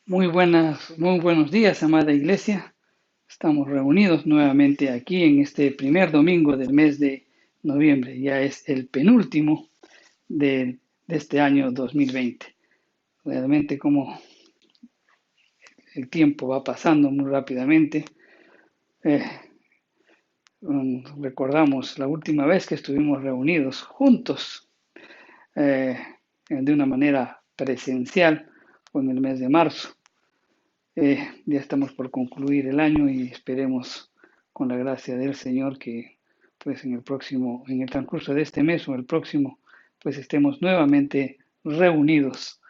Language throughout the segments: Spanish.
Muy buenos días, amada iglesia. Estamos reunidos nuevamente aquí en este primer domingo del mes de noviembre. Ya es el penúltimo de este año 2020. Realmente como el tiempo va pasando muy rápidamente. Eh, Recordamos la última vez que estuvimos reunidos juntos eh, de una manera presencial en el mes de marzo. Ya estamos por concluir el año y esperemos con la gracia del Señor que pues en el transcurso de este mes o el próximo, pues estemos nuevamente reunidos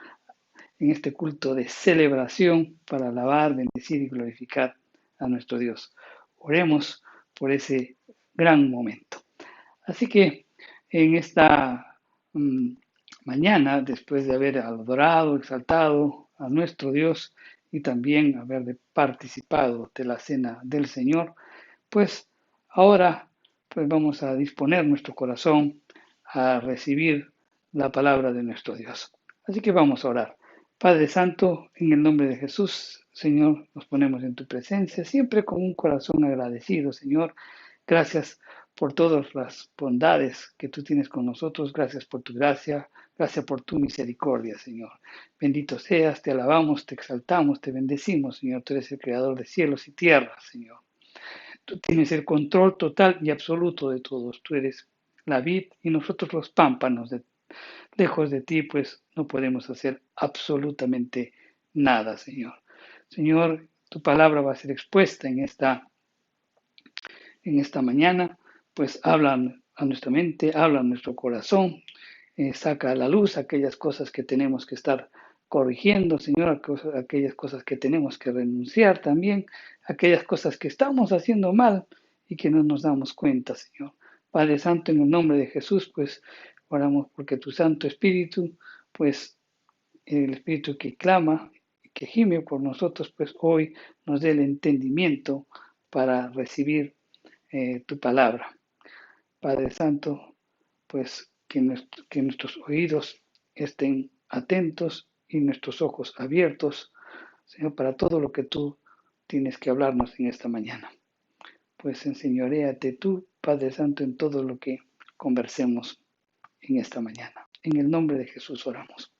en este culto de celebración para alabar, bendecir y glorificar a nuestro Dios. Oremos por ese gran momento. Así que en esta mm, mañana, después de haber adorado, exaltado a nuestro Dios y también haber participado de la cena del Señor, pues ahora pues vamos a disponer nuestro corazón a recibir la palabra de nuestro Dios. Así que vamos a orar. Padre Santo, en el nombre de Jesús, Señor, nos ponemos en tu presencia, siempre con un corazón agradecido, Señor. Gracias por todas las bondades que tú tienes con nosotros. Gracias por tu gracia. Gracias por tu misericordia, Señor. Bendito seas, te alabamos, te exaltamos, te bendecimos, Señor. Tú eres el creador de cielos y tierras, Señor. Tú tienes el control total y absoluto de todos. Tú eres la vid y nosotros los pámpanos. Lejos de ti, pues no podemos hacer absolutamente nada, Señor. Señor, tu palabra va a ser expuesta en esta mañana, pues habla a nuestra mente, habla a nuestro corazón, saca a la luz aquellas cosas que tenemos que estar corrigiendo, Señor, aquellas cosas que tenemos que renunciar también, aquellas cosas que estamos haciendo mal y que no nos damos cuenta, Señor. Padre Santo, en el nombre de Jesús, pues oramos porque tu Santo Espíritu, pues el Espíritu que clama, que gime por nosotros, pues hoy nos dé el entendimiento para recibir tu palabra. Padre Santo, pues que nuestros oídos estén atentos y nuestros ojos abiertos, Señor, para todo lo que tú tienes que hablarnos en esta mañana. Pues enseñoréate tú, Padre Santo, en todo lo que conversemos en esta mañana. En el nombre de Jesús oramos.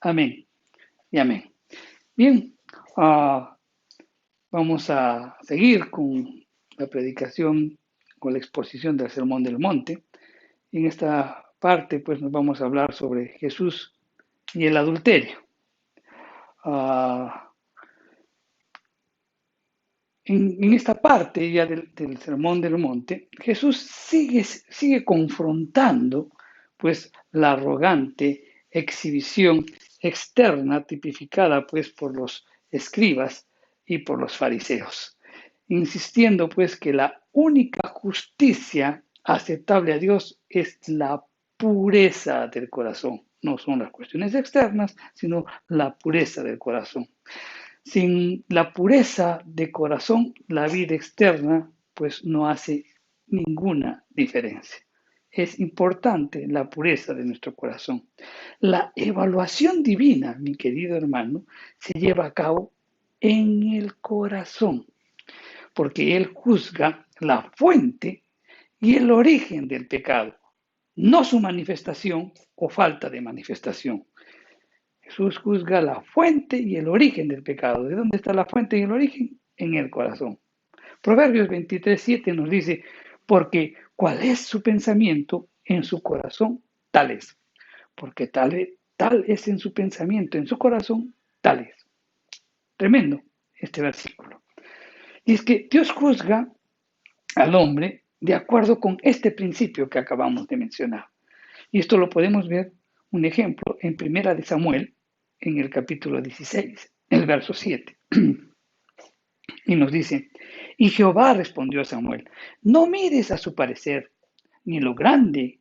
Amén y amén. Bien, uh, vamos a seguir con la predicación, con la exposición del Sermón del Monte. En esta parte, pues nos vamos a hablar sobre Jesús y el adulterio. Uh, en esta parte ya del Sermón del Monte, Jesús sigue confrontando pues la arrogante exhibición externa tipificada pues por los escribas y por los fariseos, insistiendo pues que la única justicia aceptable a Dios es la pureza del corazón. No son las cuestiones externas, sino la pureza del corazón. Sin la pureza de corazón, la vida externa pues no hace ninguna diferencia. Es importante la pureza de nuestro corazón. La evaluación divina, mi querido hermano, se lleva a cabo en el corazón, porque Él juzga la fuente y el origen del pecado, no su manifestación o falta de manifestación. Jesús juzga la fuente y el origen del pecado. ¿De dónde está la fuente y el origen? En el corazón. Proverbios 23:7 nos dice, porque cuál es su pensamiento en su corazón, tal es. Porque tal es en su pensamiento, en su corazón, tal es. Tremendo este versículo. Y es que Dios juzga al hombre de acuerdo con este principio que acabamos de mencionar. Y esto lo podemos ver, un ejemplo, en Primera de Samuel, en el capítulo 16, el verso 7. Y nos dice, y Jehová respondió a Samuel, no mires a su parecer, ni lo grande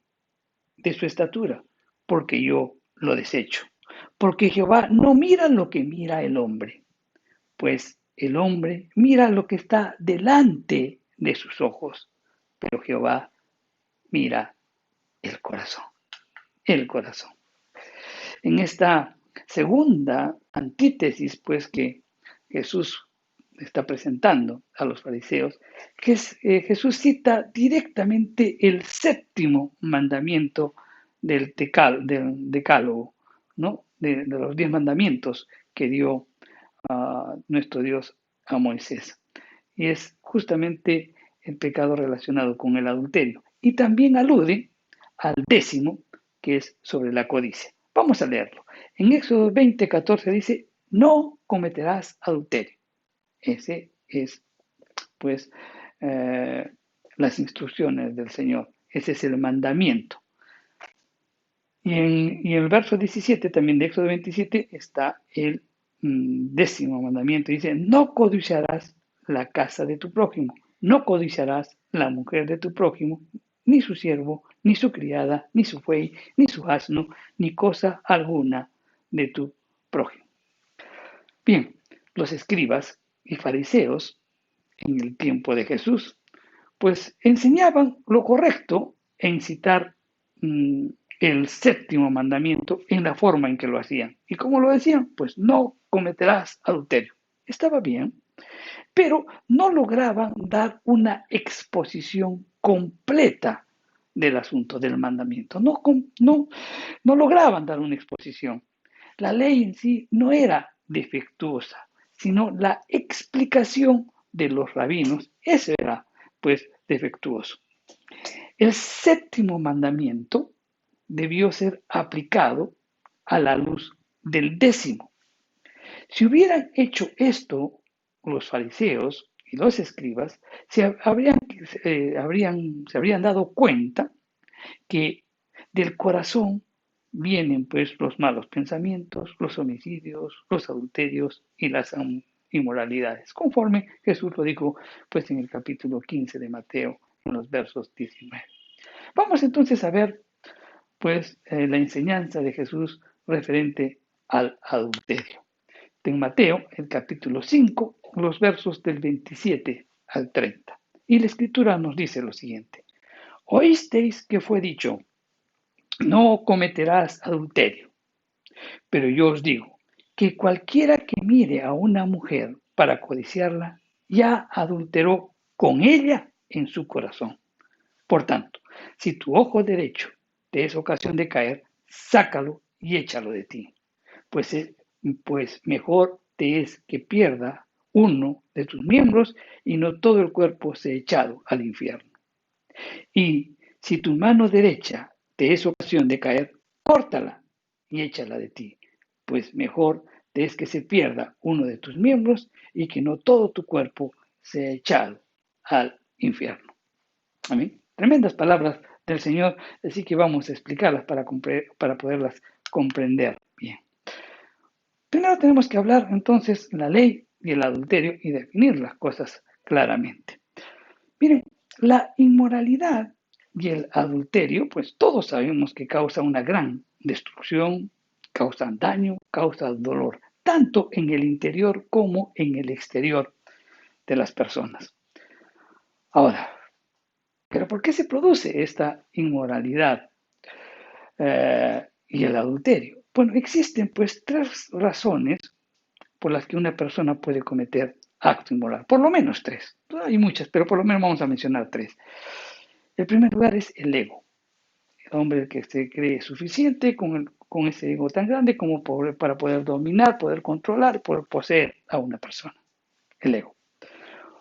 de su estatura, porque yo lo desecho. Porque Jehová no mira lo que mira el hombre, pues el hombre mira lo que está delante de sus ojos, pero Jehová mira el corazón, el corazón. En esta segunda antítesis, pues, que Jesús está presentando a los fariseos, que Jesús cita directamente el séptimo mandamiento del decálogo, ¿no? De los 10 mandamientos que dio nuestro Dios a Moisés. Y es justamente el pecado relacionado con el adulterio. Y también alude al 10º, que es sobre la codicia. Vamos a leerlo. En Éxodo 20:14 dice, no cometerás adulterio. Ese es, pues, las instrucciones del Señor. Ese es el mandamiento. Y en el verso 17, también de Éxodo 27, está el 10º mandamiento. Dice, no codiciarás la casa de tu prójimo, no codiciarás la mujer de tu prójimo, ni su siervo, ni su criada, ni su buey, ni su asno, ni cosa alguna de tu prójimo. Bien, los escribas y fariseos en el tiempo de Jesús, pues enseñaban lo correcto en citar el séptimo mandamiento en la forma en que lo hacían. ¿Y cómo lo decían? Pues no cometerás adulterio. Estaba bien, pero no lograban dar una exposición completa del asunto del mandamiento. No lograban dar una exposición. La ley en sí no era defectuosa, sino la explicación de los rabinos. Eso era, pues, defectuoso. El séptimo mandamiento debió ser aplicado a la luz del 10º. Si hubieran hecho esto los fariseos y los escribas, se habrían dado cuenta que del corazón vienen pues los malos pensamientos, los homicidios, los adulterios y las inmoralidades, conforme Jesús lo dijo pues en el capítulo 15 de Mateo, en los versos 19. Vamos entonces a ver pues la enseñanza de Jesús referente al adulterio. En Mateo, el capítulo 5, los versos del 27 al 30. Y la escritura nos dice lo siguiente. Oísteis que fue dicho, no cometerás adulterio. Pero yo os digo que cualquiera que mire a una mujer para codiciarla, ya adulteró con ella en su corazón. Por tanto, si tu ojo derecho te es ocasión de caer, sácalo y échalo de ti. Pues mejor te es que pierda uno de tus miembros y no todo el cuerpo sea echado al infierno. Y si tu mano derecha te es ocasión de caer, córtala y échala de ti, pues mejor te es que se pierda uno de tus miembros y que no todo tu cuerpo sea echado al infierno. Amén. Tremendas palabras del Señor, así que vamos a explicarlas para poderlas comprender bien. Primero tenemos que hablar entonces la ley y el adulterio y definir las cosas claramente. Miren, la inmoralidad y el adulterio, pues todos sabemos que causa una gran destrucción, causan daño, causan dolor, tanto en el interior como en el exterior de las personas. Ahora, ¿pero por qué se produce esta inmoralidad y el adulterio? Bueno, existen pues 3 razones por las que una persona puede cometer acto inmoral, por lo menos 3. Hay muchas, pero por lo menos vamos a mencionar 3. El primer lugar es el ego. El hombre que se cree suficiente con ese ego tan grande como para poder dominar, poder controlar, poder poseer a una persona. El ego.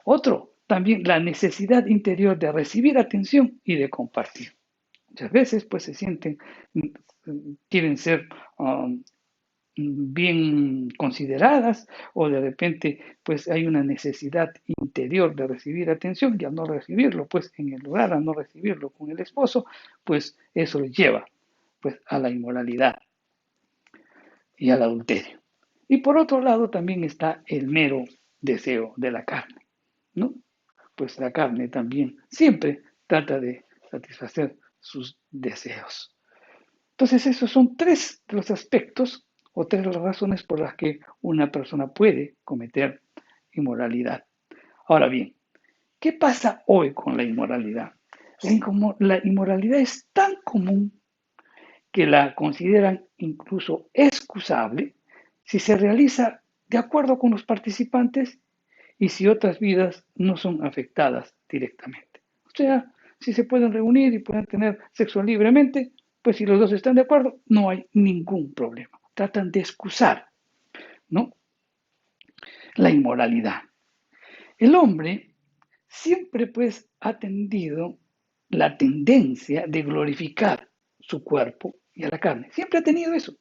Otro, también la necesidad interior de recibir atención y de compartir. Muchas veces pues se sienten, quieren ser bien consideradas o de repente pues hay una necesidad interior de recibir atención y al no recibirlo pues en el lugar, al no recibirlo con el esposo, pues eso le lleva pues a la inmoralidad y al adulterio. Y por otro lado también está el mero deseo de la carne, ¿no? Pues la carne también siempre trata de satisfacer sus deseos. Entonces esos son 3 de los aspectos o 3 de las razones por las que una persona puede cometer inmoralidad. Ahora bien, ¿qué pasa hoy con la inmoralidad? La inmoralidad es tan común que la consideran incluso excusable si se realiza de acuerdo con los participantes y si otras vidas no son afectadas directamente. O sea, si se pueden reunir y pueden tener sexo libremente, pues si los dos están de acuerdo, no hay ningún problema. Tratan de excusar, ¿no?, la inmoralidad. El hombre siempre pues ha tenido la tendencia de glorificar su cuerpo y a la carne. Siempre ha tenido eso.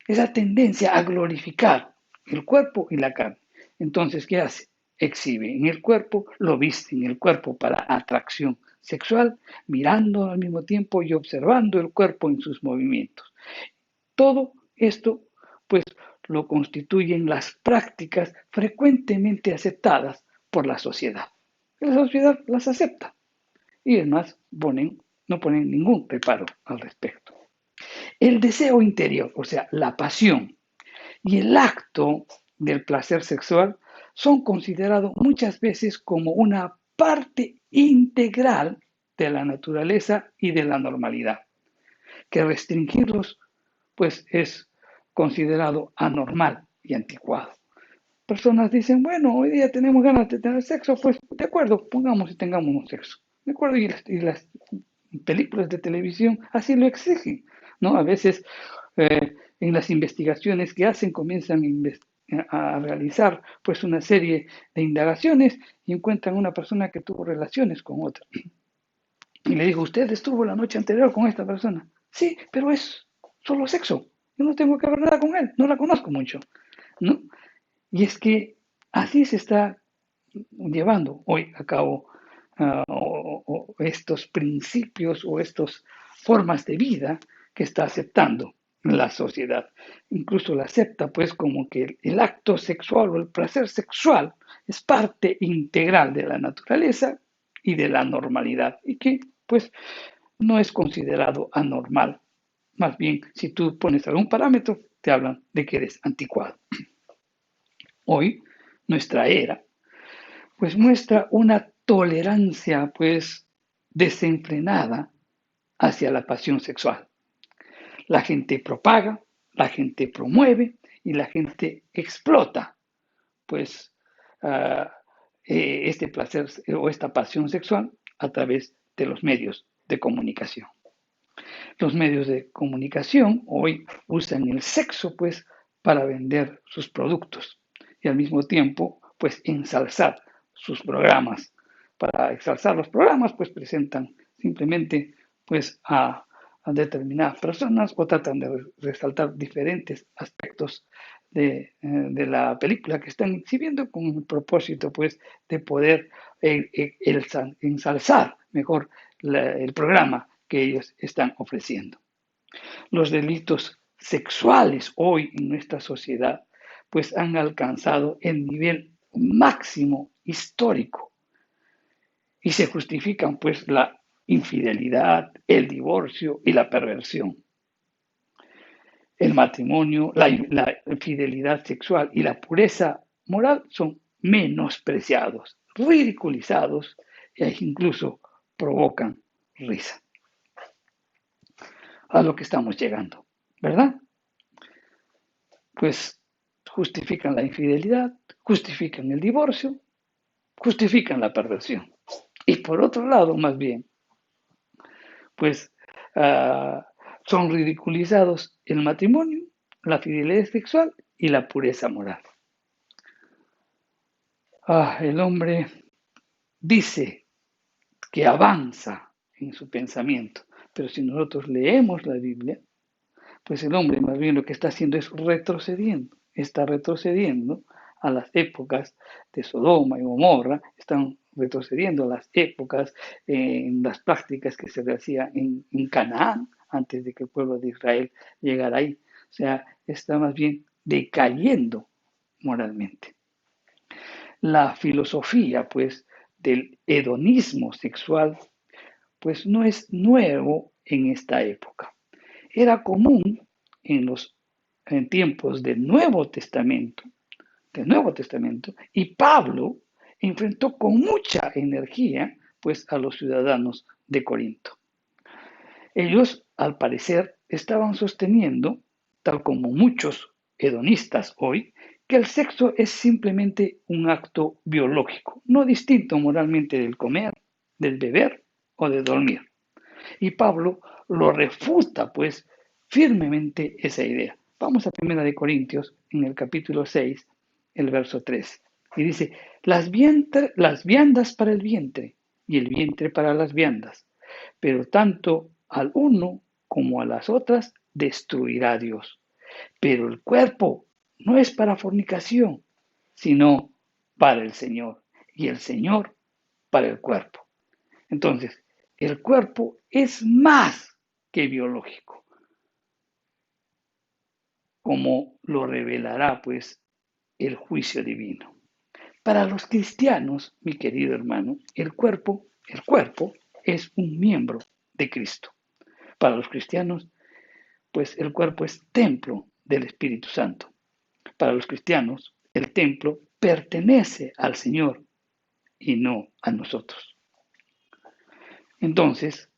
Esa tendencia a glorificar el cuerpo y la carne. Entonces, ¿qué hace? Exhibe en el cuerpo, lo viste en el cuerpo para atracción sexual, mirando al mismo tiempo y observando el cuerpo en sus movimientos. Todo esto, pues, lo constituyen las prácticas frecuentemente aceptadas por la sociedad. La sociedad las acepta y es más, no ponen ningún reparo al respecto. El deseo interior, o sea, la pasión y el acto del placer sexual son considerados muchas veces como una parte integral de la naturaleza y de la normalidad, que restringirlos pues es considerado anormal y anticuado. Personas dicen, bueno, hoy día tenemos ganas de tener sexo, pues de acuerdo, pongamos y tengamos un sexo. De acuerdo, y las películas de televisión así lo exigen, ¿no? A veces en las investigaciones que hacen comienzan a realizar pues una serie de indagaciones y encuentran una persona que tuvo relaciones con otra. Y le digo, ¿usted estuvo la noche anterior con esta persona? Sí, pero es solo sexo. Yo no tengo que ver nada con él, no la conozco mucho, ¿no? Y es que así se está llevando hoy a cabo estos principios o estas formas de vida que está aceptando la sociedad. Incluso la acepta pues como que el acto sexual o el placer sexual es parte integral de la naturaleza y de la normalidad y que pues no es considerado anormal. Más bien, si tú pones algún parámetro, te hablan de que eres anticuado. Hoy, nuestra era, pues muestra una tolerancia, pues, desenfrenada hacia la pasión sexual. La gente propaga, la gente promueve y la gente explota, pues, uh, este placer o esta pasión sexual a través de los medios de comunicación. Los medios de comunicación hoy usan el sexo, pues, para vender sus productos y al mismo tiempo, pues, ensalzar sus programas. Para exalzar los programas, pues, presentan simplemente, pues, a determinadas personas o tratan de resaltar diferentes aspectos de la película que están exhibiendo con el propósito, pues, de poder ensalzar mejor el programa que ellos están ofreciendo. Los delitos sexuales hoy en nuestra sociedad pues han alcanzado el nivel máximo histórico y se justifican pues la infidelidad, el divorcio y la perversión. El matrimonio, la fidelidad sexual y la pureza moral son menospreciados, ridiculizados e incluso provocan risa. A lo que estamos llegando, ¿verdad? Pues justifican la infidelidad, justifican el divorcio, justifican la perversión. Y por otro lado, más bien, pues son ridiculizados el matrimonio, la fidelidad sexual y la pureza moral. El hombre dice que avanza en su pensamiento, pero si nosotros leemos la Biblia, pues el hombre más bien lo que está haciendo es retrocediendo, está retrocediendo a las épocas de Sodoma y Gomorra, están retrocediendo a las épocas en las prácticas que se hacían en Canaán antes de que el pueblo de Israel llegara ahí. O sea, está más bien decayendo moralmente. La filosofía, pues, del hedonismo sexual, pues no es nuevo en esta época. Era común en tiempos del Nuevo Testamento, y Pablo enfrentó con mucha energía pues a los ciudadanos de Corinto. Ellos, al parecer, estaban sosteniendo tal como muchos hedonistas hoy, que el sexo es simplemente un acto biológico, no distinto moralmente del comer, del beber o de dormir. Y Pablo lo refuta, pues, firmemente esa idea. Vamos a 1 Corintios, en el capítulo 6, el verso 3. Y dice, las viandas para el vientre y el vientre para las viandas, pero tanto al uno como a las otras destruirá Dios. Pero el cuerpo no es para fornicación, sino para el Señor, y el Señor para el cuerpo. Entonces, el cuerpo es más que biológico, como lo revelará pues el juicio divino. Para los cristianos, mi querido hermano, el cuerpo es un miembro de Cristo. Para los cristianos, pues el cuerpo es templo del Espíritu Santo. Para los cristianos, el templo pertenece al Señor y no a nosotros. Entonces,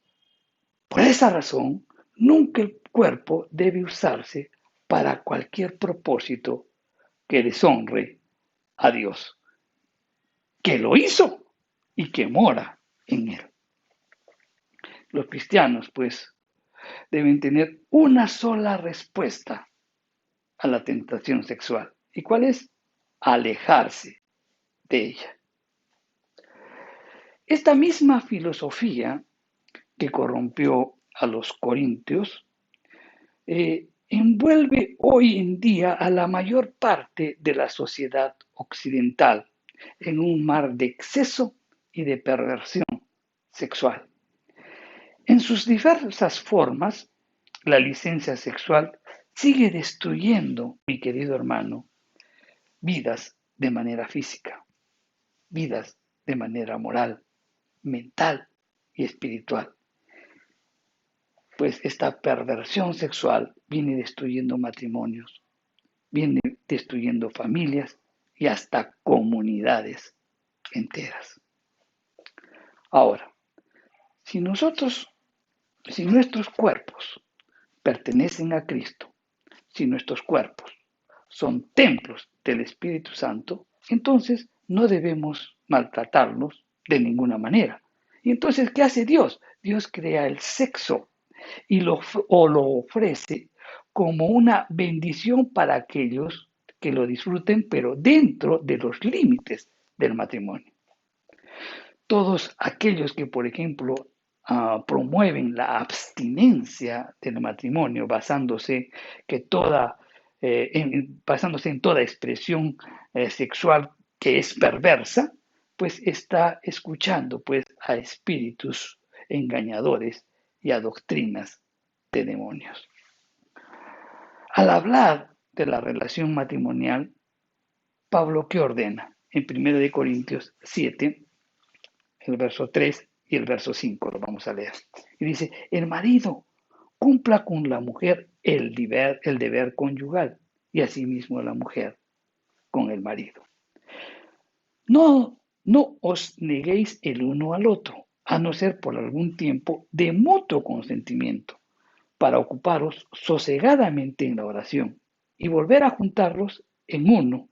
por esa razón, nunca el cuerpo debe usarse para cualquier propósito que deshonre a Dios, que lo hizo y que mora en él. Los cristianos, pues, deben tener una sola respuesta a la tentación sexual. ¿Y cuál es? Alejarse de ella. Esta misma filosofía que corrompió a los corintios envuelve hoy en día a la mayor parte de la sociedad occidental en un mar de exceso y de perversión sexual. En sus diversas formas, la licencia sexual sigue destruyendo, mi querido hermano, vidas de manera física, vidas de manera moral, mental y espiritual. Pues esta perversión sexual viene destruyendo matrimonios, viene destruyendo familias y hasta comunidades enteras. Ahora, si nuestros cuerpos pertenecen a Cristo, si nuestros cuerpos son templos del Espíritu Santo, entonces no debemos maltratarlos de ninguna manera. Y entonces, ¿qué hace Dios? Dios crea el sexo y lo ofrece como una bendición para aquellos que lo disfruten, pero dentro de los límites del matrimonio. Todos aquellos que, por ejemplo, promueven la abstinencia del matrimonio basándose en toda expresión sexual que es perversa, pues está escuchando pues a espíritus engañadores y a doctrinas de demonios. Al hablar de la relación matrimonial, Pablo, ¿qué ordena? En 1 Corintios 7, el verso 3 y el verso 5 lo vamos a leer. Y dice, el marido cumpla con la mujer el deber conyugal y asimismo la mujer con el marido. No os neguéis el uno al otro, a no ser por algún tiempo de mutuo consentimiento, para ocuparos sosegadamente en la oración y volver a juntarlos en uno,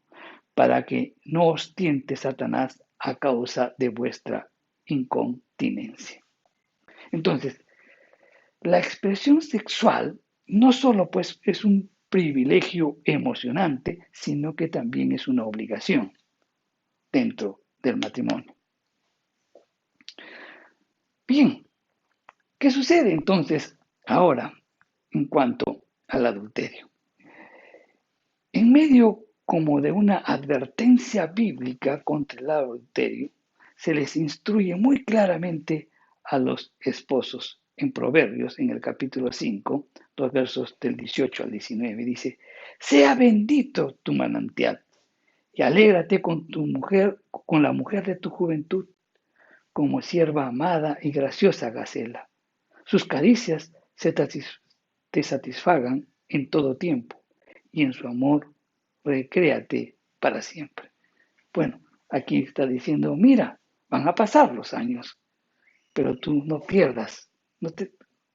para que no os tiente Satanás a causa de vuestra incontinencia. Entonces, la expresión sexual no solo pues es un privilegio emocionante, sino que también es una obligación dentro del matrimonio. Bien, ¿qué sucede entonces ahora en cuanto al adulterio? En medio como de una advertencia bíblica contra el adulterio, se les instruye muy claramente a los esposos. En Proverbios, en el capítulo 5, los versos del 18 al 19, dice, sea bendito tu manantial y alégrate con tu mujer, con la mujer de tu juventud, como sierva amada y graciosa gacela. Sus caricias te satisfagan en todo tiempo y en su amor recréate para siempre. Bueno, aquí está diciendo, mira, van a pasar los años, pero tú no pierdas,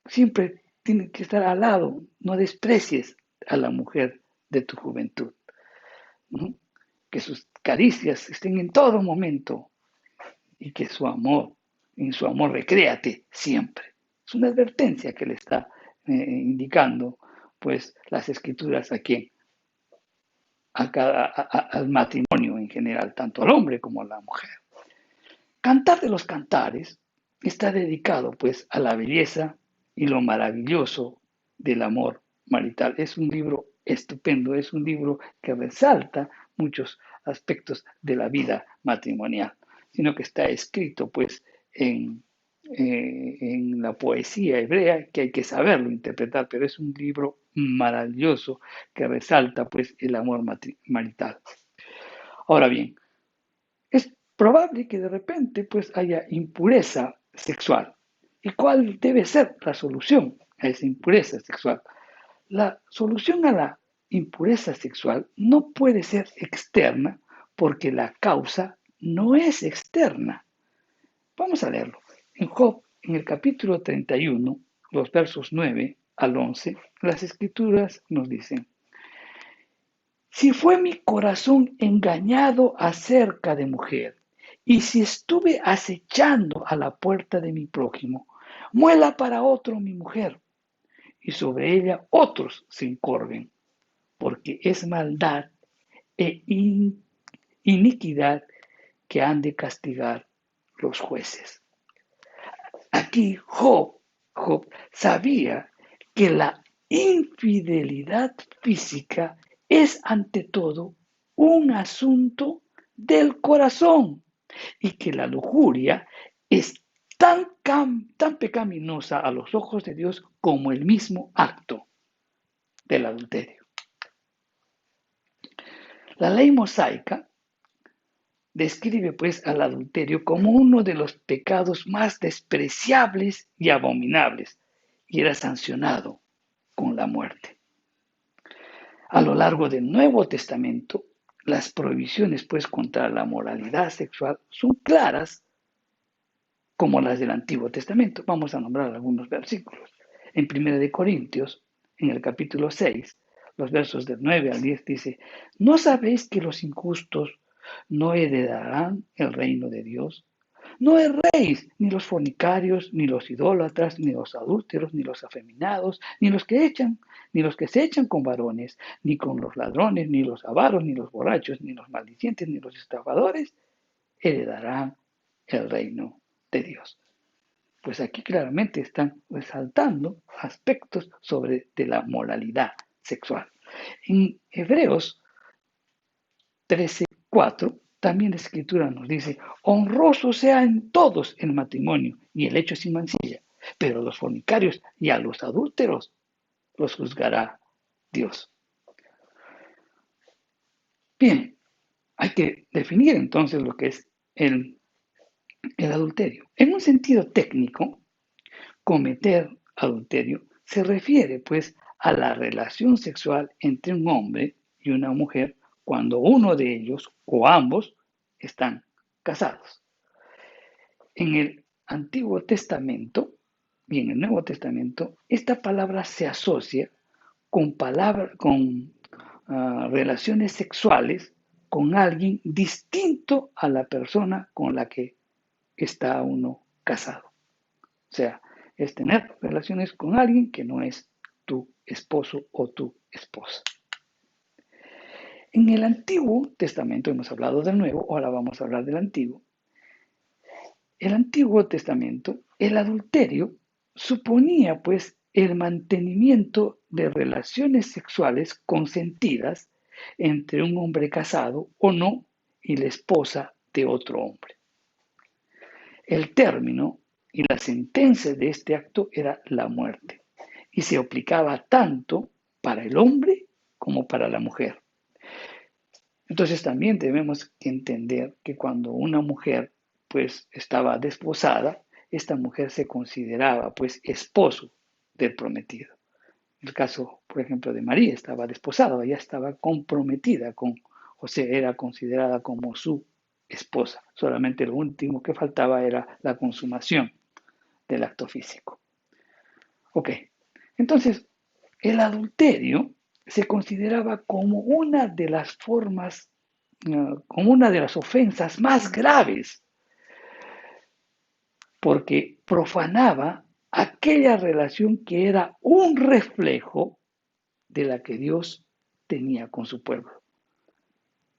siempre tienes que estar al lado, no desprecies a la mujer de tu juventud, ¿no? Que sus caricias estén en todo momento y que en su amor recréate siempre. Es una advertencia que le está indicando, pues, las escrituras a quien, al matrimonio en general, tanto al hombre como a la mujer. Cantar de los Cantares está dedicado, pues, a la belleza y lo maravilloso del amor marital. Es un libro estupendo, es un libro que resalta muchos aspectos de la vida matrimonial, sino que está escrito, pues, en la poesía hebrea, que hay que saberlo interpretar, pero es un libro maravilloso que resalta, pues, el amor marital. Ahora bien, es probable que de repente pues haya impureza sexual. ¿Y cuál debe ser la solución a esa impureza sexual? La solución a la impureza sexual no puede ser externa porque la causa no es externa. Vamos a leerlo. En Job, en el capítulo 31, los versos 9 al 11, las escrituras nos dicen: si fue mi corazón engañado acerca de mujer, y si estuve acechando a la puerta de mi prójimo, muela para otro mi mujer, y sobre ella otros se encorven, porque es maldad e iniquidad que han de castigar los jueces. Aquí Job sabía que la infidelidad física es ante todo un asunto del corazón y que la lujuria es tan pecaminosa a los ojos de Dios como el mismo acto del adulterio. La ley mosaica describe pues al adulterio como uno de los pecados más despreciables y abominables y era sancionado con la muerte. A lo largo del Nuevo Testamento, las prohibiciones pues contra la moralidad sexual son claras como las del Antiguo Testamento. Vamos a nombrar algunos versículos. En 1 de Corintios, en el capítulo 6, los versos del 9 al 10 dice: ¿no sabéis que los injustos no heredarán el reino de Dios? No erréis, ni los fornicarios, ni los idólatras, ni los adúlteros, ni los afeminados, ni los que se echan con varones, ni con los ladrones, ni los avaros, ni los borrachos, ni los maldicientes, ni los estafadores, heredarán el reino de Dios. Pues aquí claramente están resaltando aspectos de la moralidad sexual. En Hebreos 13:4 también la escritura nos dice: honroso sea en todos el matrimonio y el hecho sin mancilla, pero los fornicarios y a los adúlteros los juzgará Dios. Bien, hay que definir entonces lo que es el adulterio. En un sentido técnico, cometer adulterio se refiere pues a la relación sexual entre un hombre y una mujer cuando uno de ellos o ambos están casados. En el Antiguo Testamento y en el Nuevo Testamento, esta palabra se asocia con relaciones sexuales con alguien distinto a la persona con la que está uno casado. O sea, es tener relaciones con alguien que no es tu esposo o tu esposa. En el Antiguo Testamento, hemos hablado del Nuevo, ahora vamos a hablar del Antiguo. El Antiguo Testamento, el adulterio suponía pues el mantenimiento de relaciones sexuales consentidas entre un hombre casado o no y la esposa de otro hombre. El término y la sentencia de este acto era la muerte y se aplicaba tanto para el hombre como para la mujer. Entonces también debemos entender que cuando una mujer pues estaba desposada, esta mujer se consideraba pues esposo del prometido. El caso, por ejemplo, de María, estaba desposada, ya estaba comprometida con José, era considerada como su esposa. Solamente lo último que faltaba era la consumación del acto físico. Ok, entonces el adulterio se consideraba como una de las formas, como una de las ofensas más graves, porque profanaba aquella relación que era un reflejo de la que Dios tenía con su pueblo.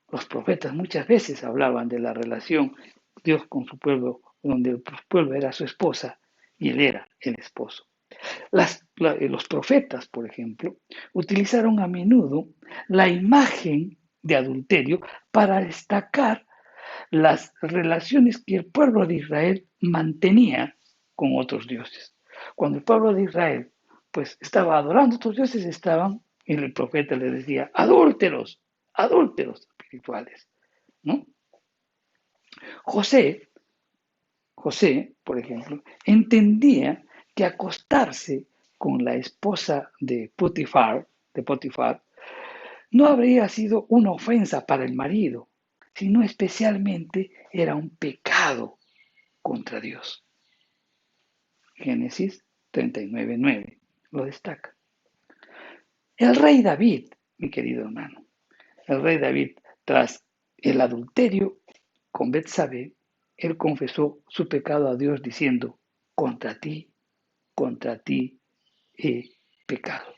Los profetas muchas veces hablaban de la relación Dios con su pueblo, donde el pueblo era su esposa y él era el esposo. Los profetas, por ejemplo, utilizaron a menudo la imagen de adulterio para destacar las relaciones que el pueblo de Israel mantenía con otros dioses. Cuando el pueblo de Israel pues estaba adorando a otros dioses, estaban, y el profeta les decía, adúlteros, adúlteros espirituales, ¿no? José, José, por ejemplo, entendía que acostarse con la esposa de Potifar, no habría sido una ofensa para el marido, sino especialmente era un pecado contra Dios. Génesis 39:9 lo destaca. El rey David, mi querido hermano, el rey David, tras el adulterio con Betsabé, él confesó su pecado a Dios diciendo, contra ti he pecado.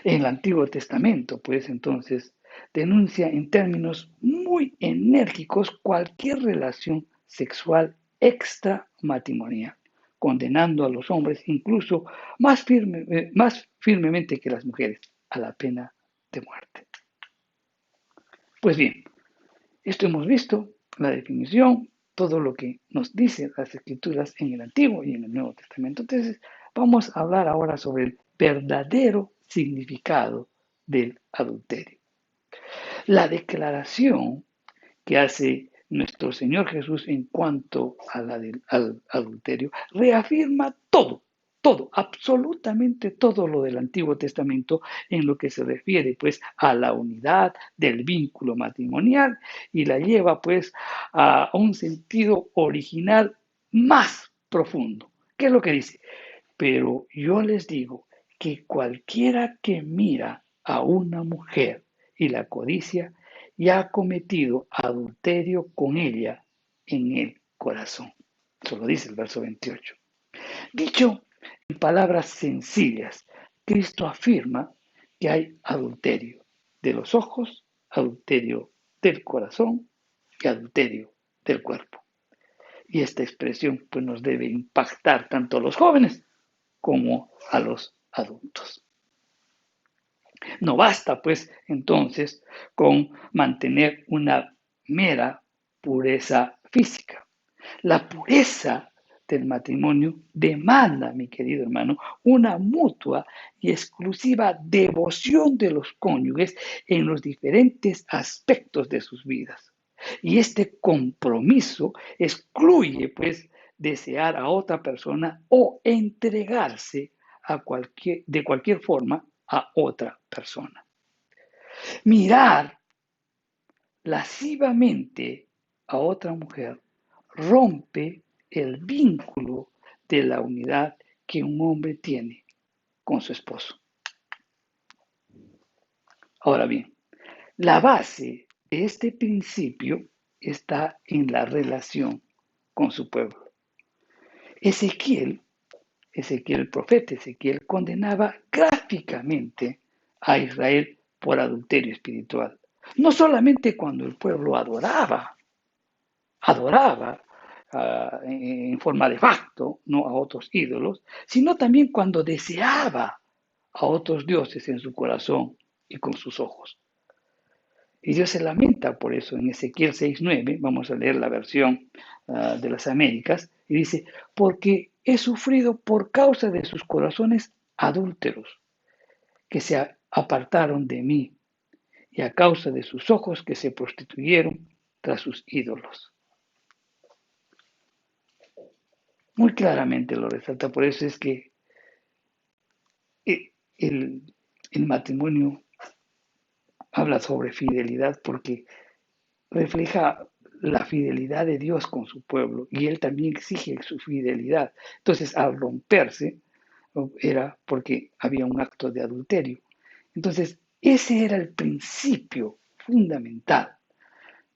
En el Antiguo Testamento, pues entonces, denuncia en términos muy enérgicos cualquier relación sexual extramatrimonial, condenando a los hombres incluso más firmemente que las mujeres a la pena de muerte. Pues bien, esto hemos visto, la definición, todo lo que nos dicen las escrituras en el Antiguo y en el Nuevo Testamento. Entonces, vamos a hablar ahora sobre el verdadero significado del adulterio. La declaración que hace nuestro Señor Jesús en cuanto al adulterio reafirma todo, absolutamente todo lo del Antiguo Testamento en lo que se refiere pues a la unidad del vínculo matrimonial y la lleva pues a un sentido original más profundo. ¿Qué es lo que dice? Pero yo les digo que cualquiera que mira a una mujer y la codicia, ya ha cometido adulterio con ella en el corazón. Eso lo dice el verso 28. Dicho en palabras sencillas, Cristo afirma que hay adulterio de los ojos, adulterio del corazón y adulterio del cuerpo. Y esta expresión pues, nos debe impactar tanto a los jóvenes como a los adultos. No basta, pues, entonces, con mantener una mera pureza física. La pureza del matrimonio demanda, mi querido hermano, una mutua y exclusiva devoción de los cónyuges en los diferentes aspectos de sus vidas. Y este compromiso excluye, pues, desear a otra persona o entregarse de cualquier forma a otra persona. Mirar lascivamente a otra mujer rompe el vínculo de la unidad que un hombre tiene con su esposo. Ahora bien, la base de este principio está en la relación con su pueblo. El profeta Ezequiel condenaba gráficamente a Israel por adulterio espiritual. No solamente cuando el pueblo adoraba en forma de facto, no a otros ídolos, sino también cuando deseaba a otros dioses en su corazón y con sus ojos. Y Dios se lamenta por eso en Ezequiel 6:9, vamos a leer la versión de las Américas, y dice, porque he sufrido por causa de sus corazones adúlteros, que se apartaron de mí, y a causa de sus ojos que se prostituyeron tras sus ídolos. Muy claramente lo resalta, por eso es que el, el matrimonio habla sobre fidelidad, porque refleja la fidelidad de Dios con su pueblo y él también exige su fidelidad. Entonces, al romperse, era porque había un acto de adulterio. Entonces, ese era el principio fundamental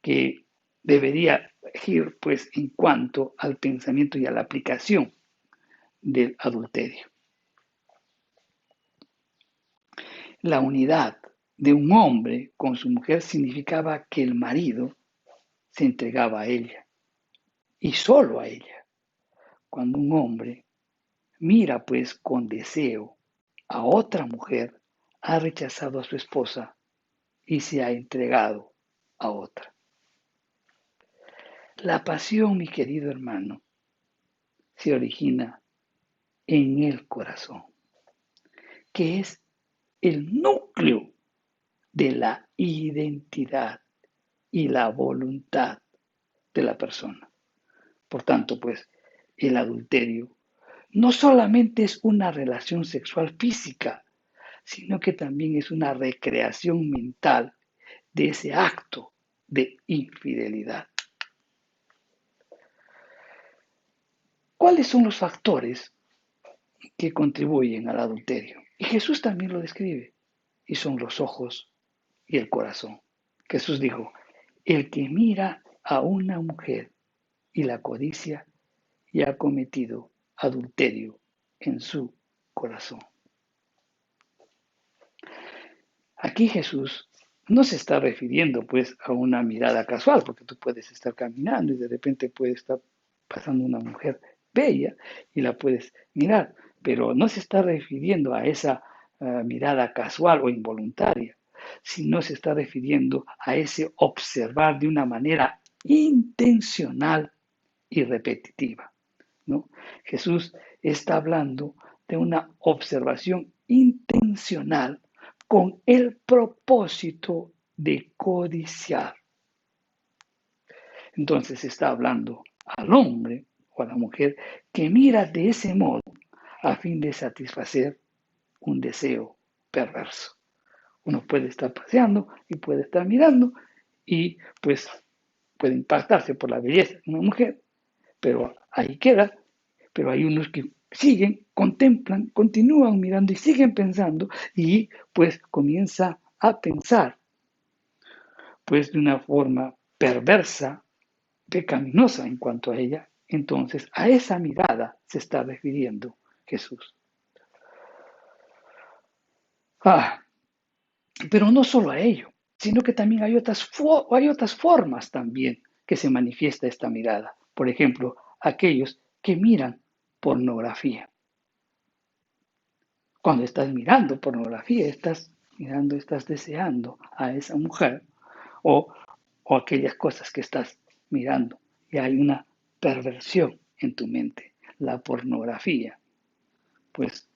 que debería ir pues en cuanto al pensamiento y a la aplicación del adulterio. La unidad de un hombre con su mujer significaba que el marido se entregaba a ella y solo a ella. Cuando un hombre mira pues con deseo a otra mujer, ha rechazado a su esposa y se ha entregado a otra. La pasión, mi querido hermano, se origina en el corazón, que es el núcleo de la identidad y la voluntad de la persona. Por tanto, pues, el adulterio no solamente es una relación sexual física, sino que también es una recreación mental de ese acto de infidelidad. ¿Cuáles son los factores que contribuyen al adulterio? Y Jesús también lo describe, y son los ojos y el corazón. Jesús dijo, el que mira a una mujer y la codicia ya ha cometido adulterio en su corazón. Aquí Jesús no se está refiriendo pues a una mirada casual, porque tú puedes estar caminando y de repente puede estar pasando una mujer bella y la puedes mirar, pero no se está refiriendo a esa mirada casual o involuntaria, sino se está refiriendo a ese observar de una manera intencional y repetitiva, ¿no? Jesús está hablando de una observación intencional con el propósito de codiciar. Entonces está hablando al hombre o a la mujer que mira de ese modo a fin de satisfacer un deseo perverso. Uno puede estar paseando y puede estar mirando y pues puede impactarse por la belleza de una mujer, pero ahí queda. Pero hay unos que siguen, contemplan, continúan mirando y siguen pensando y pues comienza a pensar pues de una forma perversa, pecaminosa en cuanto a ella. Entonces a esa mirada se está refiriendo Jesús. Ah, pero no solo a ello, sino que también hay otras formas también que se manifiesta esta mirada. Por ejemplo, aquellos que miran pornografía. Cuando estás mirando pornografía, estás deseando a esa mujer o, o aquellas cosas que estás mirando. Y hay una perversión en tu mente. La pornografía, pues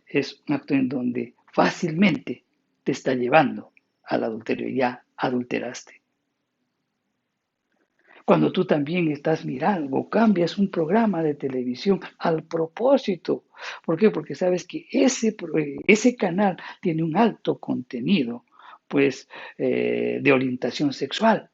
es un acto en donde fácilmente te está llevando al adulterio. Ya adulteraste. Cuando tú también estás mirando o cambias un programa de televisión al propósito. ¿Por qué? Porque sabes que ese canal tiene un alto contenido pues, de orientación sexual.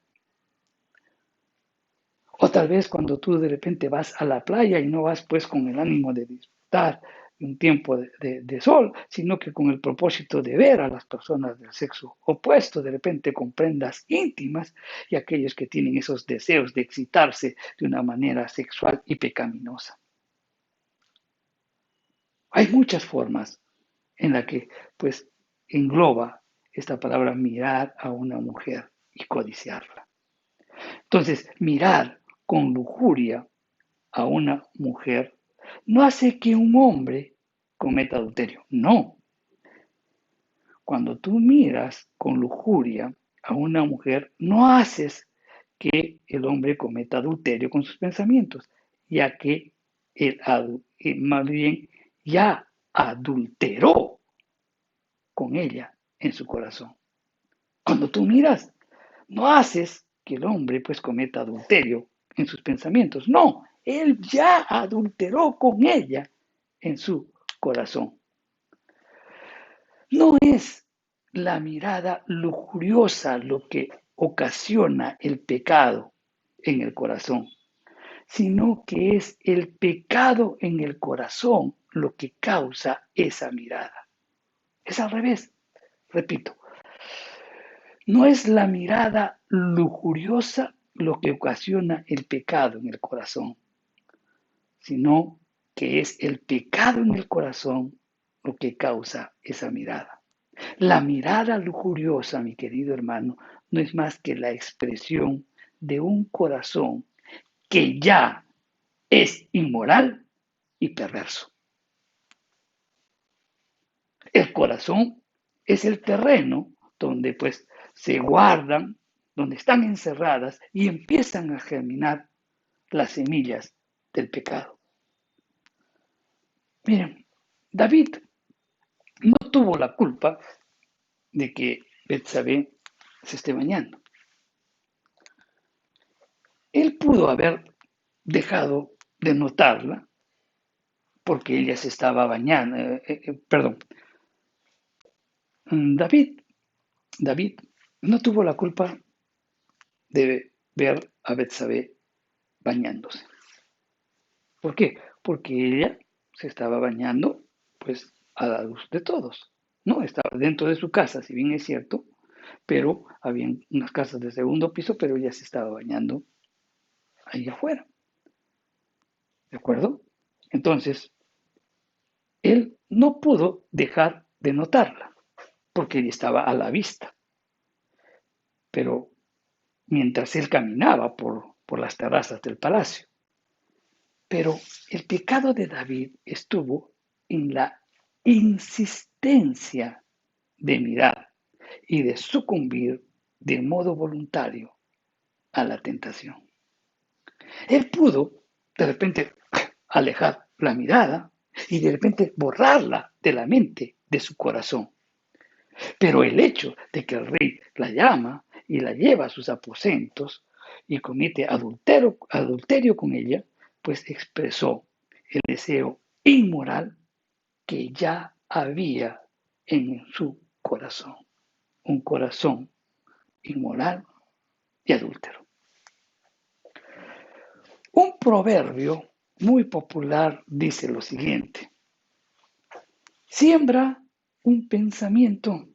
O tal vez cuando tú de repente vas a la playa y no vas pues con el ánimo de disfrutar un tiempo de sol, sino que con el propósito de ver a las personas del sexo opuesto, de repente con prendas íntimas y aquellos que tienen esos deseos de excitarse de una manera sexual y pecaminosa. Hay muchas formas en las que pues engloba esta palabra mirar a una mujer y codiciarla. Entonces, mirar con lujuria a una mujer no hace que un hombre cometa adulterio. No. Cuando tú miras con lujuria a una mujer, no haces que el hombre cometa adulterio con sus pensamientos, ya que más bien ya adulteró con ella en su corazón. Cuando tú miras, no haces que el hombre pues cometa adulterio en sus pensamientos. No, él ya adulteró con ella en su corazón. No es la mirada lujuriosa lo que ocasiona el pecado en el corazón, sino que es el pecado en el corazón lo que causa esa mirada. Es al revés. Repito, no es la mirada lujuriosa lo que ocasiona el pecado en el corazón, sino que es el pecado en el corazón lo que causa esa mirada. La mirada lujuriosa, mi querido hermano, no es más que la expresión de un corazón que ya es inmoral y perverso. El corazón es el terreno donde pues se guardan, donde están encerradas y empiezan a germinar las semillas del pecado. Miren, David no tuvo la culpa de que Betsabé se esté bañando. Él pudo haber dejado de notarla porque ella se estaba bañando. Perdón, David, David no tuvo la culpa de ver a Betsabé bañándose. ¿Por qué? Porque ella se estaba bañando, pues, a la luz de todos. No estaba dentro de su casa, si bien es cierto, pero había unas casas de segundo piso, pero ella se estaba bañando ahí afuera. ¿De acuerdo? Entonces, él no pudo dejar de notarla, porque ella estaba a la vista. Pero mientras él caminaba por las terrazas del palacio. Pero el pecado de David estuvo en la insistencia de mirar y de sucumbir de modo voluntario a la tentación. Él pudo de repente alejar la mirada y de repente borrarla de la mente, de su corazón. Pero el hecho de que el rey la llama y la lleva a sus aposentos y comete adulterio con ella, pues expresó el deseo inmoral que ya había en su corazón. Un corazón inmoral y adúltero. Un proverbio muy popular dice lo siguiente: siembra un pensamiento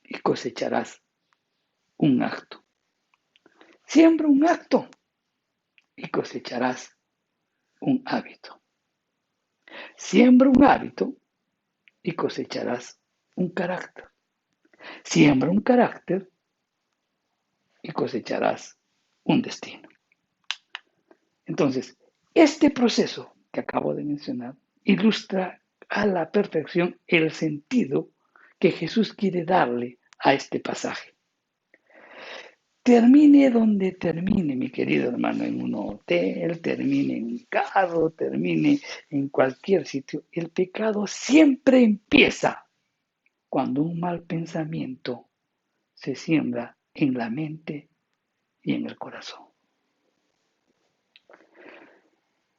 y cosecharás un acto. Siembra un acto y cosecharás un hábito. Siembra un hábito y cosecharás un carácter. Siembra un carácter y cosecharás un destino. Entonces, este proceso que acabo de mencionar ilustra a la perfección el sentido que Jesús quiere darle a este pasaje. Termine donde termine, mi querido hermano, en un hotel, termine en un carro, termine en cualquier sitio, el pecado siempre empieza cuando un mal pensamiento se siembra en la mente y en el corazón.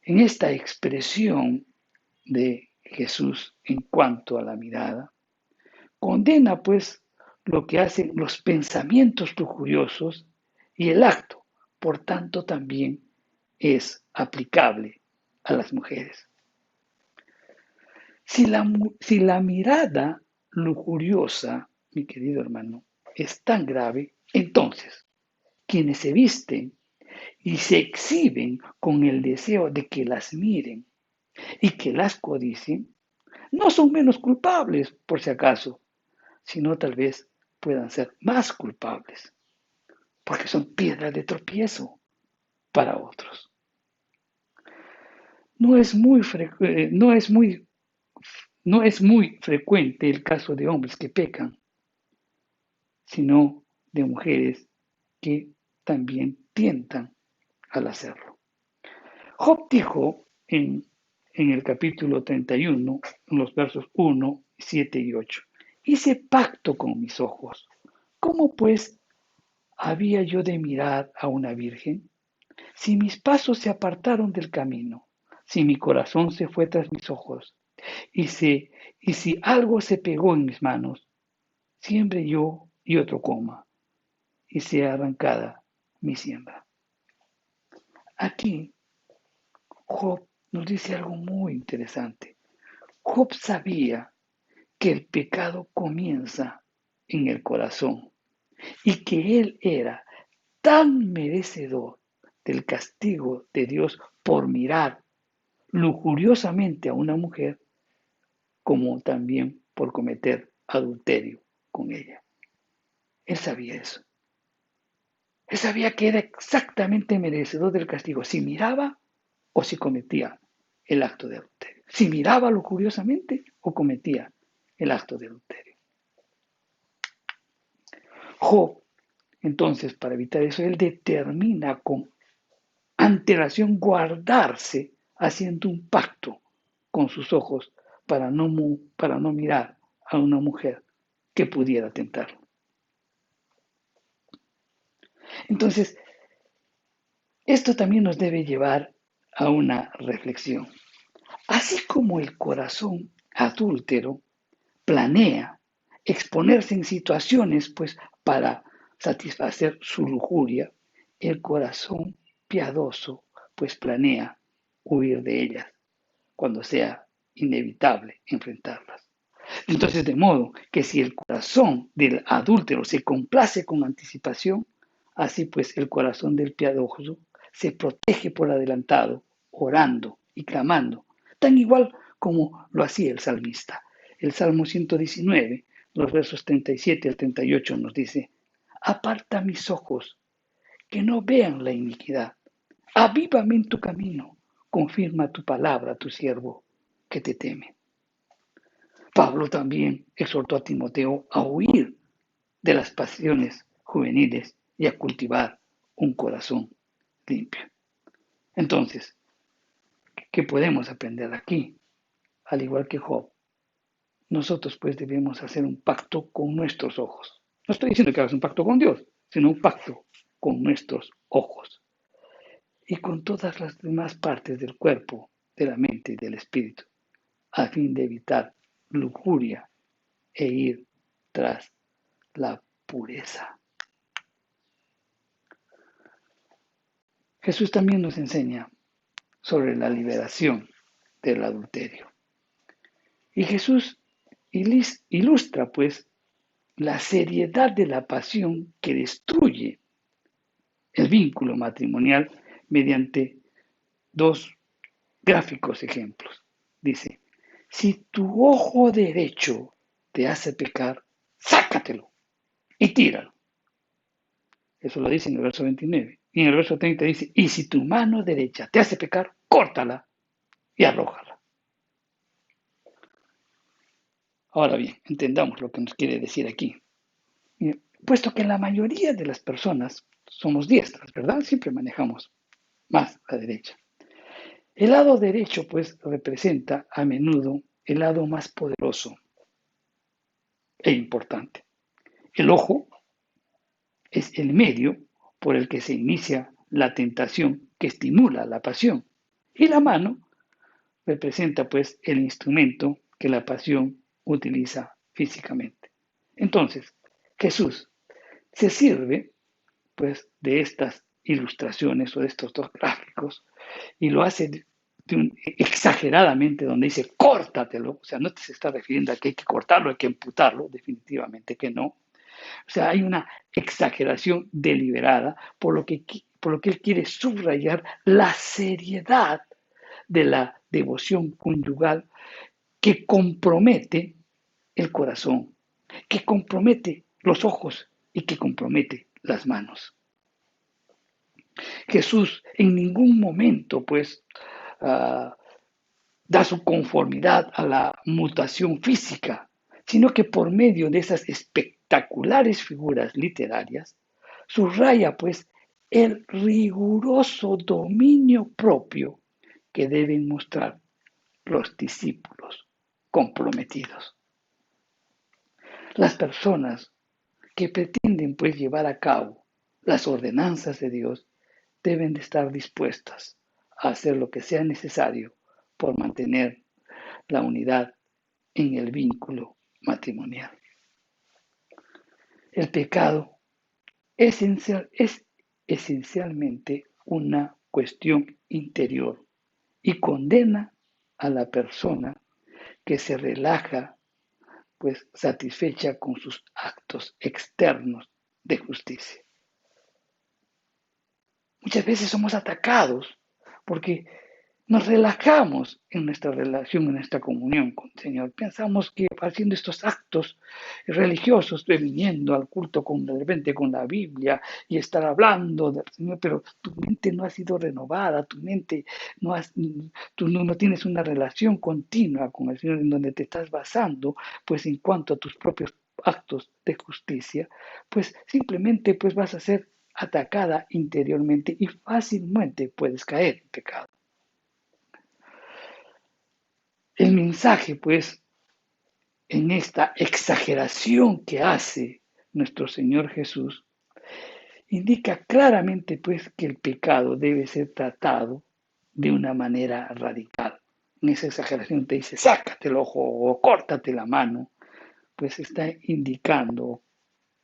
En esta expresión de Jesús en cuanto a la mirada, condena pues lo que hacen los pensamientos lujuriosos y el acto, por tanto también es aplicable a las mujeres. Si la mirada lujuriosa, mi querido hermano, es tan grave, entonces quienes se visten y se exhiben con el deseo de que las miren y que las codicien, no son menos culpables, por si acaso, sino tal vez puedan ser más culpables, porque son piedras de tropiezo para otros. No es muy, no es muy, no es muy frecuente el caso de hombres que pecan, sino de mujeres que también tientan al hacerlo. Job dijo en el capítulo 31, en los versos 1, 7 y 8, hice pacto con mis ojos. ¿Cómo pues había yo de mirar a una virgen? Si mis pasos se apartaron del camino, si mi corazón se fue tras mis ojos, y si algo se pegó en mis manos, siembre yo y otro coma, y sea arrancada mi siembra. Aquí Job nos dice algo muy interesante. Job sabía que el pecado comienza en el corazón y que él era tan merecedor del castigo de Dios por mirar lujuriosamente a una mujer como también por cometer adulterio con ella. Él sabía eso. Él sabía que era exactamente merecedor del castigo si miraba o si cometía el acto de adulterio. Si miraba lujuriosamente o cometía el acto de adulterio. Job, entonces, para evitar eso, él determina con antelación guardarse haciendo un pacto con sus ojos para no mirar a una mujer que pudiera tentarlo. Entonces, esto también nos debe llevar a una reflexión. Así como el corazón adúltero planea exponerse en situaciones pues para satisfacer su lujuria, el corazón piadoso pues planea huir de ellas cuando sea inevitable enfrentarlas. Entonces, de modo que si el corazón del adúltero se complace con anticipación, así pues el corazón del piadoso se protege por adelantado, orando y clamando, tan igual como lo hacía el salmista. El Salmo 119, los versos 37 al 38 nos dice, aparta mis ojos, que no vean la iniquidad. Avívame en tu camino, confirma tu palabra a tu siervo que te teme. Pablo también exhortó a Timoteo a huir de las pasiones juveniles y a cultivar un corazón limpio. Entonces, ¿qué podemos aprender aquí? Al igual que Job, nosotros pues debemos hacer un pacto con nuestros ojos. No estoy diciendo que hagas un pacto con Dios, sino un pacto con nuestros ojos y con todas las demás partes del cuerpo, de la mente y del espíritu, a fin de evitar lujuria e ir tras la pureza. Jesús también nos enseña sobre la liberación del adulterio. Y Jesús ilustra pues la seriedad de la pasión que destruye el vínculo matrimonial mediante dos gráficos ejemplos. Dice, si tu ojo derecho te hace pecar, sácatelo y tíralo. Eso lo dice en el verso 29. Y en el verso 30 dice, y si tu mano derecha te hace pecar, córtala y arrójala. Ahora bien, entendamos lo que nos quiere decir aquí. Puesto que la mayoría de las personas somos diestras, ¿verdad? Siempre manejamos más la derecha. El lado derecho, pues, representa a menudo el lado más poderoso e importante. El ojo es el medio por el que se inicia la tentación que estimula la pasión. Y la mano representa, pues, el instrumento que la pasión utiliza físicamente. Entonces, Jesús se sirve pues de estas ilustraciones o de estos dos gráficos y lo hace exageradamente donde dice córtatelo, o sea, no te se está refiriendo a que hay que cortarlo, hay que amputarlo, definitivamente que no. O sea, hay una exageración deliberada por lo que él quiere subrayar la seriedad de la devoción conyugal que compromete el corazón, que compromete los ojos y que compromete las manos. Jesús en ningún momento, pues, da su conformidad a la mutación física, sino que por medio de esas espectaculares figuras literarias, subraya, pues, el riguroso dominio propio que deben mostrar los discípulos comprometidos. Las personas que pretenden, pues, llevar a cabo las ordenanzas de Dios deben de estar dispuestas a hacer lo que sea necesario por mantener la unidad en el vínculo matrimonial. El pecado es esencialmente una cuestión interior y condena a la persona que se relaja pues satisfecha con sus actos externos de justicia. Muchas veces somos atacados porque nos relajamos en nuestra relación, en nuestra comunión con el Señor. Pensamos que haciendo estos actos religiosos, viniendo al culto de repente con la Biblia y estar hablando del Señor, pero tu mente no ha sido renovada, tu mente tú no tienes una relación continua con el Señor en donde te estás basando, pues en cuanto a tus propios actos de justicia, pues simplemente pues vas a ser atacada interiormente y fácilmente puedes caer en pecado. El mensaje, pues, en esta exageración que hace nuestro Señor Jesús, indica claramente, pues, que el pecado debe ser tratado de una manera radical. En esa exageración te dice, sácate el ojo o córtate la mano, pues está indicando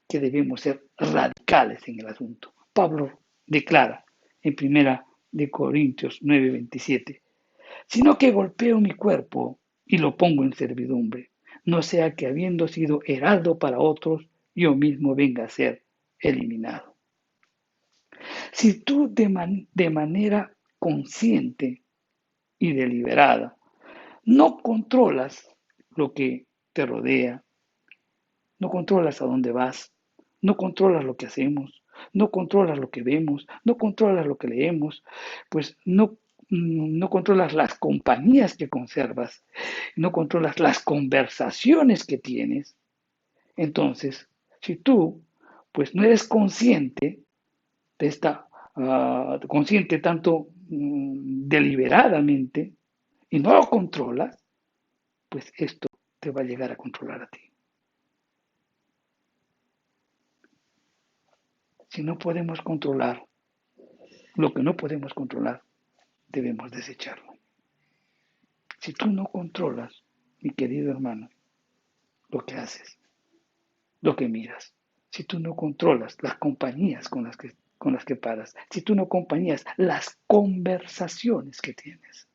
que debemos ser radicales en el asunto. Pablo declara en primera de Corintios 9:27, sino que golpeo mi cuerpo y lo pongo en servidumbre, no sea que habiendo sido heraldo para otros, yo mismo venga a ser eliminado. Si tú de manera consciente y deliberada no controlas lo que te rodea, no controlas a dónde vas, no controlas lo que hacemos, no controlas lo que vemos, no controlas lo que leemos, pues no controlas las compañías que conservas, no controlas las conversaciones que tienes. Entonces, si tú pues no eres consciente de esta, consciente tanto deliberadamente y no lo controlas, pues esto te va a llegar a controlar a ti. Si no podemos controlar lo que no podemos controlar, debemos desecharlo. Si tú no controlas, mi querido hermano, lo que haces, lo que miras, si tú no controlas las compañías con las que paras, si tú no acompañas las conversaciones que tienes,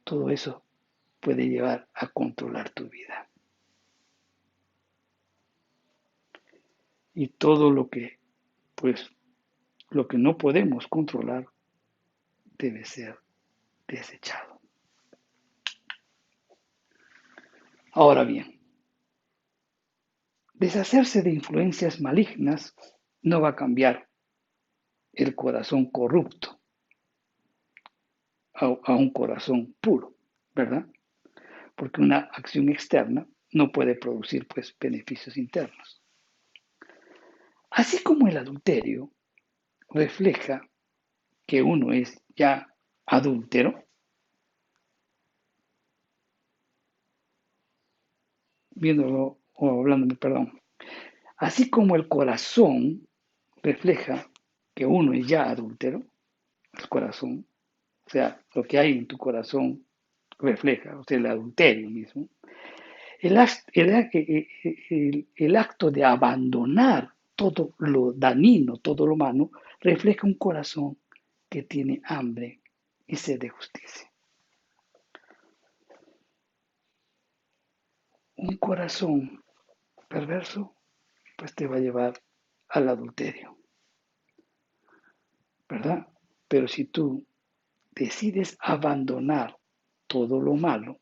todo eso puede llevar a controlar tu vida. Y todo pues, lo que no podemos controlar debe ser desechado. Ahora bien, deshacerse de influencias malignas no va a cambiar el corazón corrupto a un corazón puro, ¿verdad? Porque una acción externa no puede producir pues beneficios internos. Así como el adulterio refleja que uno es ya adúltero, viéndolo o hablándome, perdón, así como el corazón refleja que uno es ya adúltero, el corazón, o sea, lo que hay en tu corazón refleja, o sea, el adulterio mismo. El acto de abandonar todo lo dañino, todo lo malo, refleja un corazón que tiene hambre y sed de justicia. Un corazón perverso, pues te va a llevar al adulterio, ¿verdad? Pero si tú decides abandonar todo lo malo,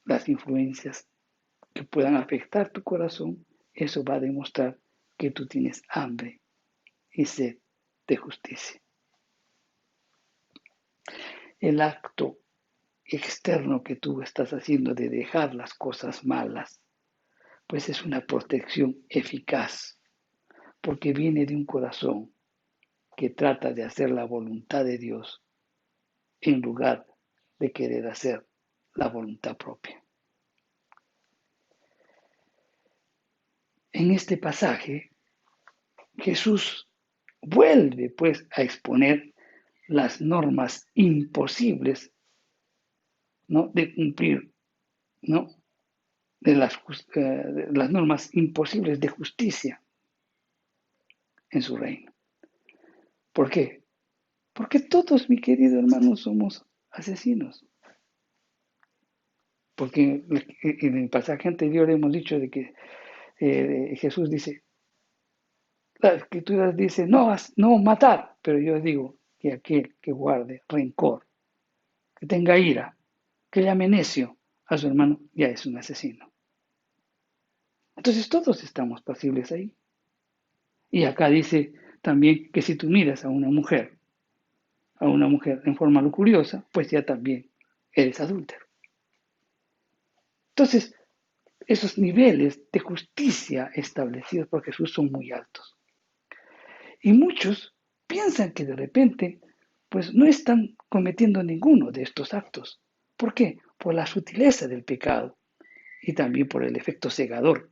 las influencias que puedan afectar tu corazón, eso va a demostrar que tú tienes hambre y sed de justicia. El acto externo que tú estás haciendo de dejar las cosas malas, pues es una protección eficaz, porque viene de un corazón que trata de hacer la voluntad de Dios en lugar de querer hacer la voluntad propia. En este pasaje, Jesús vuelve pues a exponer las normas imposibles, ¿no?, de cumplir, ¿no?, de las normas imposibles de justicia en su reino. ¿Por qué? Porque todos, mi querido hermano, somos asesinos. porque en el pasaje anterior hemos dicho de que Jesús dice, la escritura dice, no matar, pero yo digo que aquel que guarde rencor, que tenga ira, que llame necio a su hermano, ya es un asesino. Entonces todos estamos pasibles ahí. Y acá dice también que si tú miras a una mujer en forma lujuriosa, pues ya también eres adúltero. Entonces, esos niveles de justicia establecidos por Jesús son muy altos. Y muchos piensan que de repente, pues no están cometiendo ninguno de estos actos. ¿Por qué? Por la sutileza del pecado y también por el efecto cegador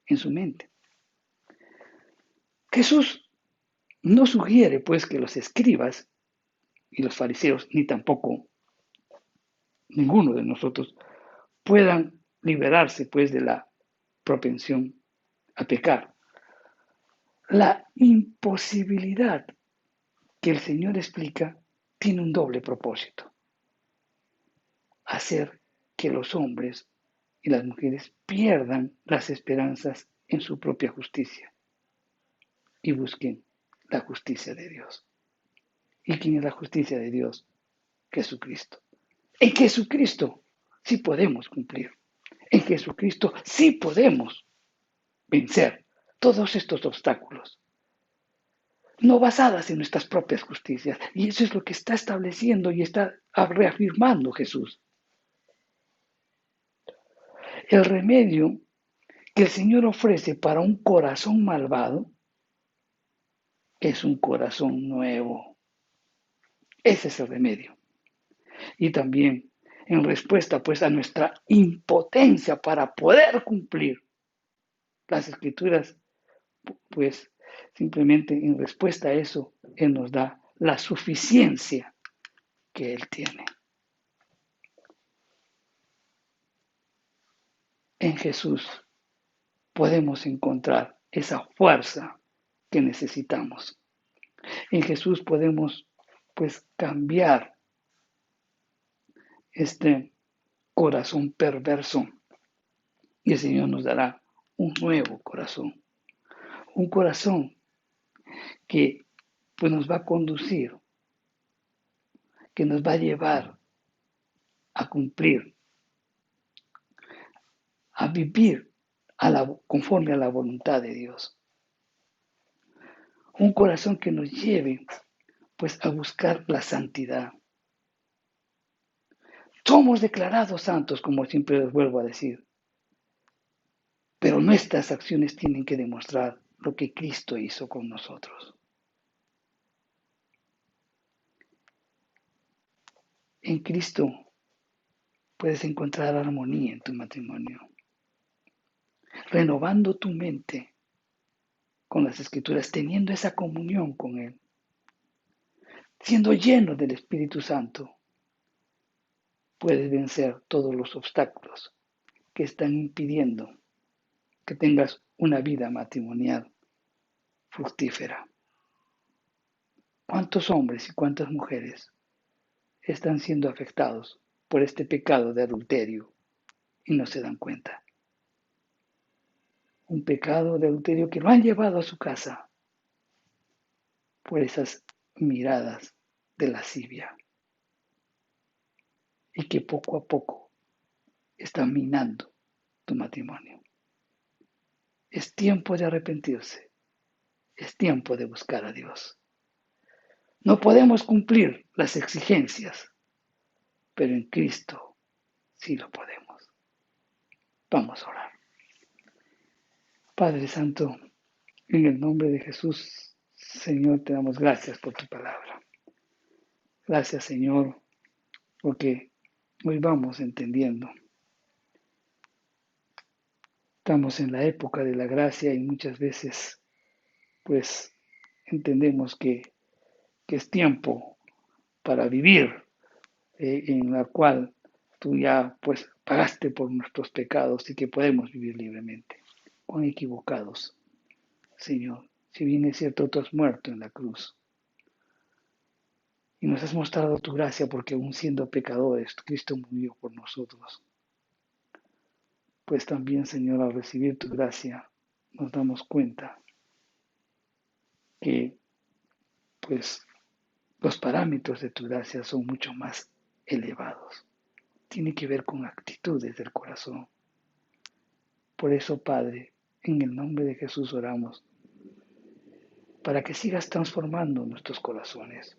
en su mente. Jesús no sugiere pues que los escribas y los fariseos, ni tampoco ninguno de nosotros, puedan liberarse pues de la propensión a pecar. La imposibilidad que el Señor explica tiene un doble propósito: hacer que los hombres y las mujeres pierdan las esperanzas en su propia justicia y busquen la justicia de Dios. ¿Y quién es la justicia de Dios? Jesucristo. En Jesucristo sí podemos cumplir. En Jesucristo sí podemos vencer todos estos obstáculos, no basadas en nuestras propias justicias. Y eso es lo que está estableciendo y está reafirmando Jesús. El remedio que el Señor ofrece para un corazón malvado es un corazón nuevo. Ese es el remedio. Y también en respuesta pues a nuestra impotencia para poder cumplir las escrituras, pues simplemente en respuesta a eso, Él nos da la suficiencia que Él tiene. En Jesús podemos encontrar esa fuerza que necesitamos. En Jesús podemos pues cambiar este corazón perverso y el Señor nos dará un nuevo corazón. Un corazón que pues nos va a conducir, que nos va a llevar a cumplir, a vivir conforme a la voluntad de Dios. Un corazón que nos lleve pues a buscar la santidad. Somos declarados santos, como siempre les vuelvo a decir, pero nuestras acciones tienen que demostrar lo que Cristo hizo con nosotros. En Cristo puedes encontrar armonía en tu matrimonio, renovando tu mente con las Escrituras, teniendo esa comunión con Él, siendo lleno del Espíritu Santo, puedes vencer todos los obstáculos que están impidiendo que tengas una vida matrimonial fructífera. ¿Cuántos hombres y cuántas mujeres están siendo afectados por este pecado de adulterio y no se dan cuenta? Un pecado de adulterio que lo han llevado a su casa por esas miradas de lascivia y que poco a poco están minando tu matrimonio. Es tiempo de arrepentirse, es tiempo de buscar a Dios. No podemos cumplir las exigencias, pero en Cristo sí lo podemos. Vamos a orar. Padre Santo, en el nombre de Jesús, Señor, te damos gracias por tu palabra. Gracias, Señor, porque hoy vamos entendiendo. Estamos en la época de la gracia y muchas veces, pues, entendemos que es tiempo para vivir, en la cual tú ya, pues, pagaste por nuestros pecados y que podemos vivir libremente. Cuán equivocados, Señor. Si bien es cierto, tú has muerto en la cruz y nos has mostrado tu gracia porque aún siendo pecadores, Cristo murió por nosotros. pues también, Señor, al recibir tu gracia, nos damos cuenta que, pues, los parámetros de tu gracia son mucho más elevados. Tiene que ver con actitudes del corazón. Por eso, Padre, en el nombre de Jesús oramos, para que sigas transformando nuestros corazones.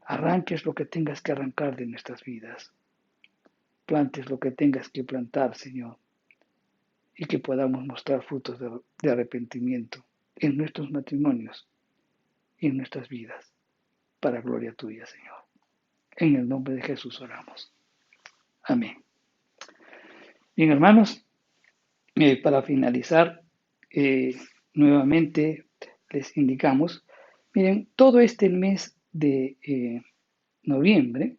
Arranques lo que tengas que arrancar de nuestras vidas. Plantes lo que tengas que plantar, Señor, y que podamos mostrar frutos de arrepentimiento en nuestros matrimonios y en nuestras vidas, para gloria tuya, Señor. En el nombre de Jesús oramos. Amén. Bien, hermanos, para finalizar, nuevamente les indicamos, miren, todo este mes de noviembre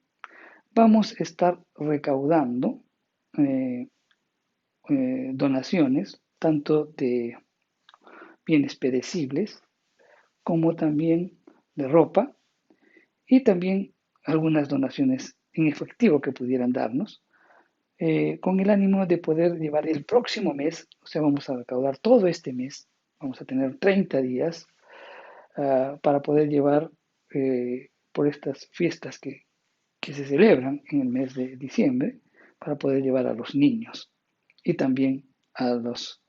vamos a estar recaudando eh, donaciones, tanto de bienes perecibles como también de ropa y también algunas donaciones en efectivo que pudieran darnos, con el ánimo de poder llevar el próximo mes, o sea, vamos a recaudar todo este mes, vamos a tener 30 días para poder llevar por estas fiestas que se celebran en el mes de diciembre, para poder llevar a los niños y también a los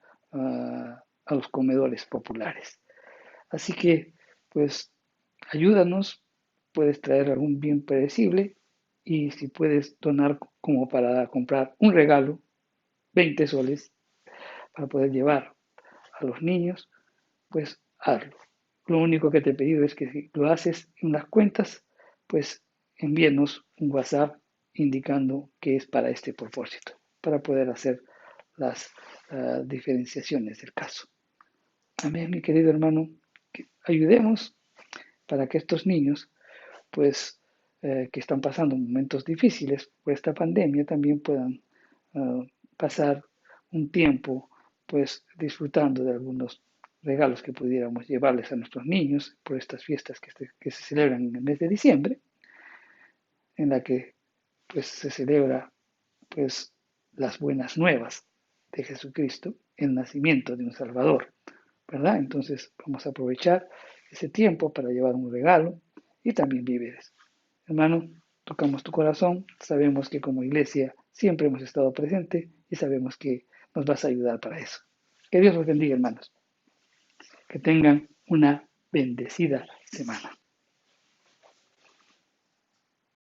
comedores populares. Así que, pues, ayúdanos, puedes traer algún bien perecible y si puedes donar como para comprar un regalo, 20 soles, para poder llevar a los niños, pues hazlo. Lo único que te he pedido es que si lo haces en las cuentas, pues envíenos un WhatsApp indicando que es para este propósito, para poder hacer las diferenciaciones del caso. Amén, mi querido hermano, que ayudemos para que estos niños, pues, que están pasando momentos difíciles por esta pandemia, también puedan pasar un tiempo, pues, disfrutando de algunos regalos que pudiéramos llevarles a nuestros niños por estas fiestas que se celebran en el mes de diciembre, en la que, pues, se celebra, pues, las buenas nuevas de Jesucristo, el nacimiento de un Salvador, ¿verdad? Entonces vamos a aprovechar ese tiempo para llevar un regalo y también víveres. Hermano, tocamos tu corazón, sabemos que como iglesia siempre hemos estado presente y sabemos que nos vas a ayudar para eso. Que Dios los bendiga, hermanos. Que tengan una bendecida semana.